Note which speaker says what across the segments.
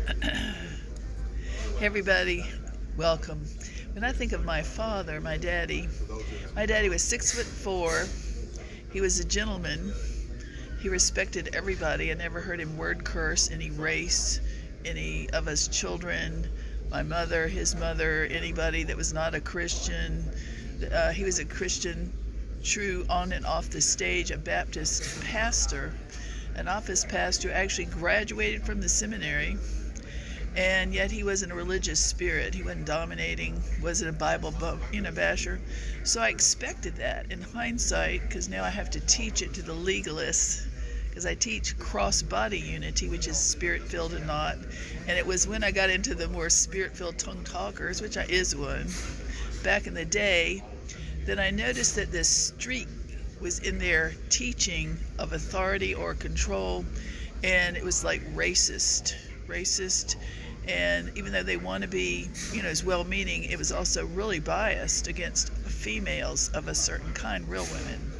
Speaker 1: Hey everybody, welcome. When I think of my father, my daddy was 6'4". He was a gentleman. He respected everybody. I never heard him word curse any race, any of us children, my mother, his mother, anybody that was not a Christian. He was a Christian, true on and off the stage, a Baptist pastor, an office pastor, actually graduated from the seminary. And yet he wasn't a religious spirit. He wasn't dominating, wasn't a Bible basher. So I expected that in hindsight, because now I have to teach it to the legalists, because I teach cross-body unity, which is spirit-filled and not. And it was when I got into the more spirit-filled tongue talkers, which I is one, back in the day, that I noticed that this streak was in their teaching of authority or control, and it was like racist. And even though they want to be, as well-meaning, it was also really biased against females of a certain kind, real women.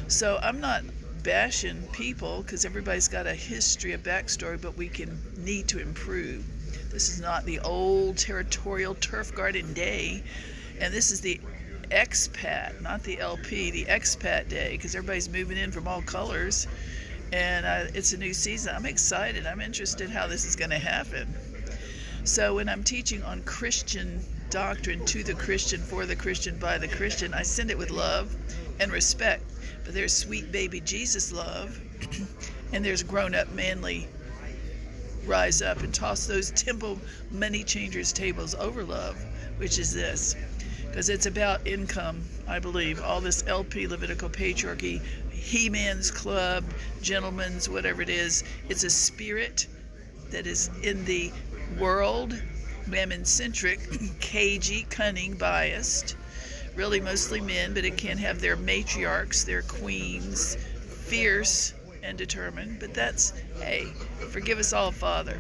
Speaker 1: So I'm not bashing people, because everybody's got a history, a backstory, but we need to improve. This is not the old territorial turf garden day, and this is the expat, not the LP, the expat day, because everybody's moving in from all colors. And it's a new season. I'm excited. I'm interested how this is going to happen. So when I'm teaching on Christian doctrine, to the Christian, for the Christian, by the Christian, I send it with love and respect. But there's sweet baby Jesus love, and there's grown-up manly rise up and toss those temple money changers tables over love, which is this. Because it's about income, I believe. All this LP, Levitical patriarchy, He-Man's Club, Gentleman's, whatever it is. It's a spirit that is in the world, mammon-centric, cagey, cunning, biased. Really mostly men, but it can have their matriarchs, their queens, fierce and determined. But that's, hey, forgive us all, Father.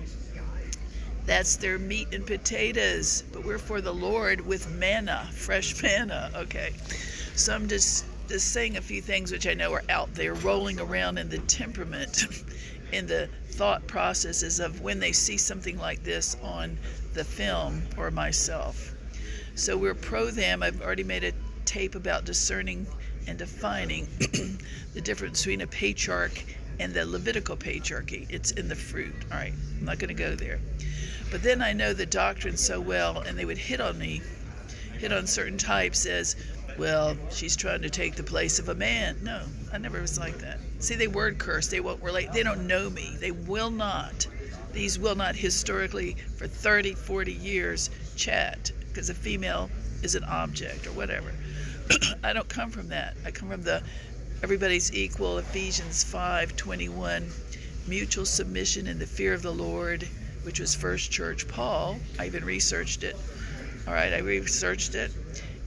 Speaker 1: That's their meat and potatoes. But we're for the Lord with manna, fresh manna, okay? So I'm just saying a few things which I know are out there rolling around in the temperament, in the thought processes of when they see something like this on the film or myself. So we're pro them. I've already made a tape about discerning and defining the difference between a patriarch and the Levitical patriarchy. It's in the fruit. All right, I'm not going to go there. But then I know the doctrine so well, and they would hit on certain types as, well, she's trying to take the place of a man. No, I never was like that. See, they word curse. They won't relate. They don't know me. They will not. These will not historically, for 30, 40 years, chat, because a female is an object or whatever. I don't come from that. I come from the everybody's equal, Ephesians 5:21, mutual submission in the fear of the Lord, which was First Church Paul. I even researched it. All right, I researched it.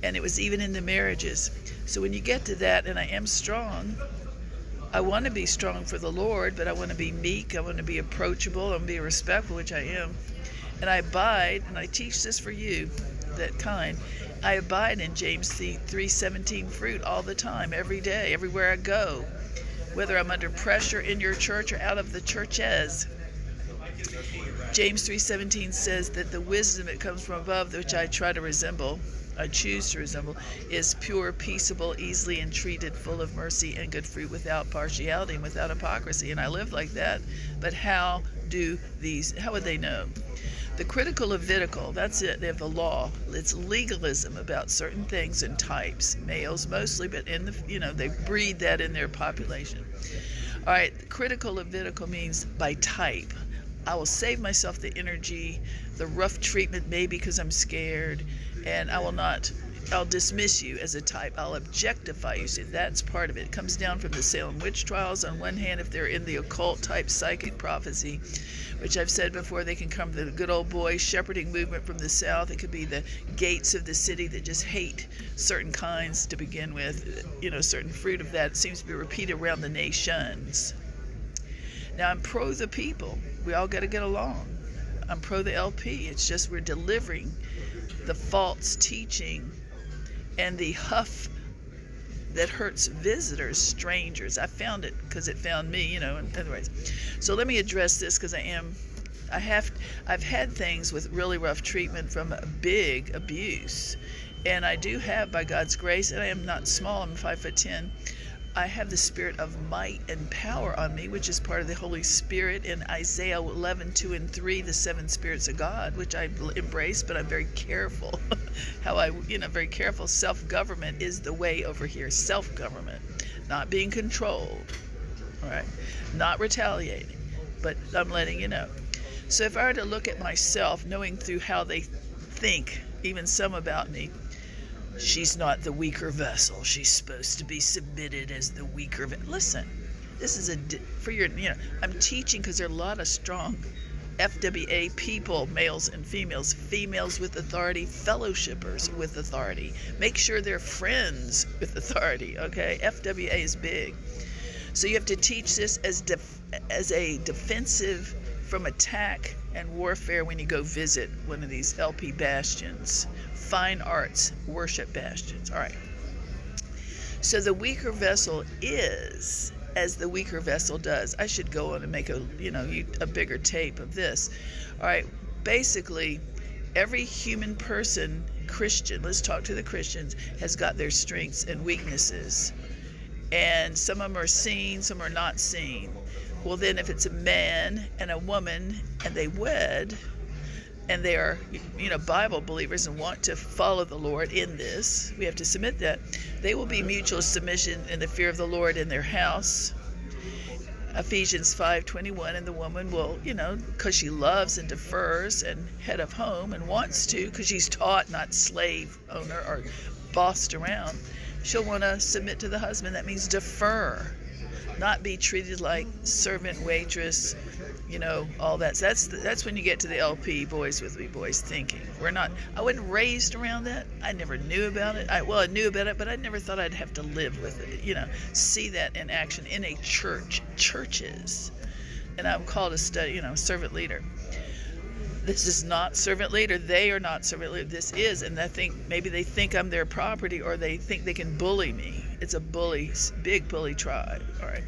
Speaker 1: And it was even in the marriages. So when you get to that, and I am strong, I want to be strong for the Lord, but I want to be meek, I want to be approachable, I want to be respectful, which I am. And I abide, and I teach this for you, that kind. I abide in James 3:17 fruit all the time, every day, everywhere I go, whether I'm under pressure in your church or out of the churches. James 3:17 says that the wisdom that comes from above, which I choose to resemble, is pure, peaceable, easily entreated, full of mercy and good fruit, without partiality and without hypocrisy. And I live like that. But how would they know? The critical Levitical, that's it. They have the law. It's legalism about certain things and types, males mostly, but they breed that in their population. All right, the critical Levitical means by type. I will save myself the energy, the rough treatment, maybe because I'm scared, and I'll dismiss you as a type. I'll objectify you. See, that's part of it. It comes down from the Salem witch trials on one hand, if they're in the occult type psychic prophecy, which I've said before, they can come to the good old boy shepherding movement from the south. It could be the gates of the city that just hate certain kinds to begin with. Certain fruit of that seems to be repeated around the nations. Now, I'm pro the people. We all got to get along. I'm pro the LP. It's just we're delivering the false teaching and the huff that hurts visitors, strangers. I found it because it found me, in other ways. So let me address this because I I've had things with really rough treatment from a big abuse, and I do have, by God's grace, and I am not small, I'm 5'10", I have the spirit of might and power on me, which is part of the Holy Spirit in Isaiah 11:2-3, the 7 spirits of God, which I embrace, but I'm very careful. Very careful. Self-government is the way over here. Self-government, not being controlled, all right, not retaliating, but I'm letting you know. So if I were to look at myself, knowing through how they think, even some about me, she's not the weaker vessel. She's supposed to be submitted as the weaker vessel. Listen, this is I'm teaching because there are a lot of strong FWA people, males and females with authority, fellowshippers with authority. Make sure they're friends with authority, okay? FWA is big. So you have to teach this as a defensive from attack and warfare when you go visit one of these LP bastions. Fine arts, worship bastions. All right. So the weaker vessel is as the weaker vessel does. I should go on and make a bigger tape of this. All right. Basically, every human person, Christian, let's talk to the Christians, has got their strengths and weaknesses. And some of them are seen, some are not seen. Well, then if it's a man and a woman and they wed, and they are, Bible believers and want to follow the Lord in this, we have to submit that. They will be mutual submission in the fear of the Lord in their house. Ephesians 5:21, and the woman will, because she loves and defers and head of home and wants to, because she's taught, not slave owner or bossed around, she'll want to submit to the husband. That means defer, not be treated like servant, waitress, all that. So that's when you get to the LP, boys with me boys thinking. I wasn't raised around that. I never knew about it. I knew about it, but I never thought I'd have to live with it, see that in action in a churches. And I'm called to study, servant leader. This is not servant leader. They are not servant leader. This is, and I think maybe they think I'm their property, or they think they can bully me. It's a big bully tribe. All right.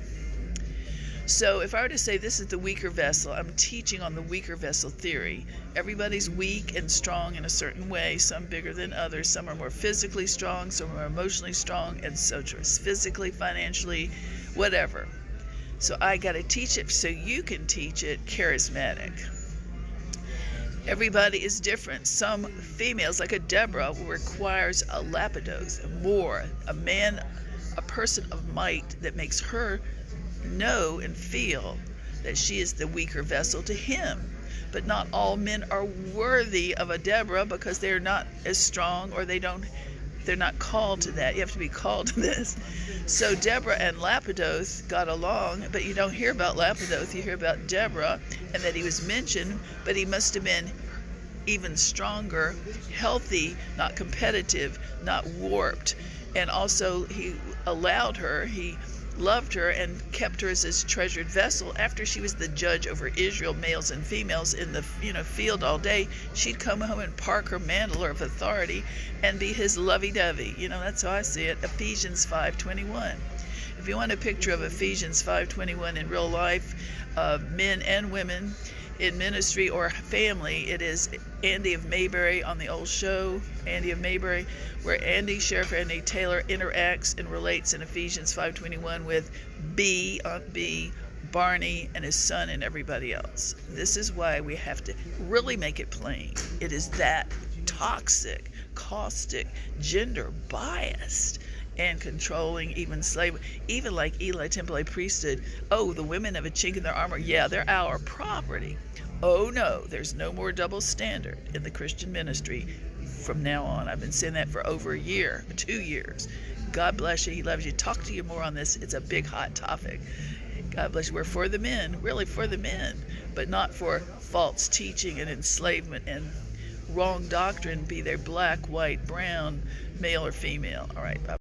Speaker 1: So if I were to say this is the weaker vessel, I'm teaching on the weaker vessel theory. Everybody's weak and strong in a certain way, some bigger than others. Some are more physically strong, some are emotionally strong, and so forth. Physically, financially, whatever. So I got to teach it so you can teach it charismatic. Everybody is different. Some females, like a Deborah, requires a lapidos, a person of might that makes her know and feel that she is the weaker vessel to him. But not all men are worthy of a Deborah because they're not as strong, or they're not called to that. You have to be called to this. So Deborah and Lapidoth got along, but you don't hear about Lapidoth. You hear about Deborah, and that he was mentioned, but he must have been even stronger, healthy, not competitive, not warped. And also he loved her and kept her as his treasured vessel. After she was the judge over Israel, males and females in the field all day, she'd come home and park her mantle of authority and be his lovey-dovey. That's how I see it. Ephesians 5:21. If you want a picture of Ephesians 5:21 in real life, men and women in ministry or family, it is Andy of Mayberry on the old show, Andy of Mayberry, where Sheriff Andy Taylor interacts and relates in Ephesians 5:21 with Aunt B, Barney, and his son and everybody else. This is why we have to really make it plain. It is that toxic, caustic, gender biased, and controlling, even slave, even like Eli Temple priesthood. Oh, the women have a chink in their armor. Yeah, they're our property. Oh no, there's no more double standard in the Christian ministry from now on. I've been saying that for over a year, 2 years. God bless you. He loves you. Talk to you more on this. It's a big, hot topic. God bless you. We're for the men, really for the men, but not for false teaching and enslavement and wrong doctrine, be they black, white, brown, male or female. All right, bye.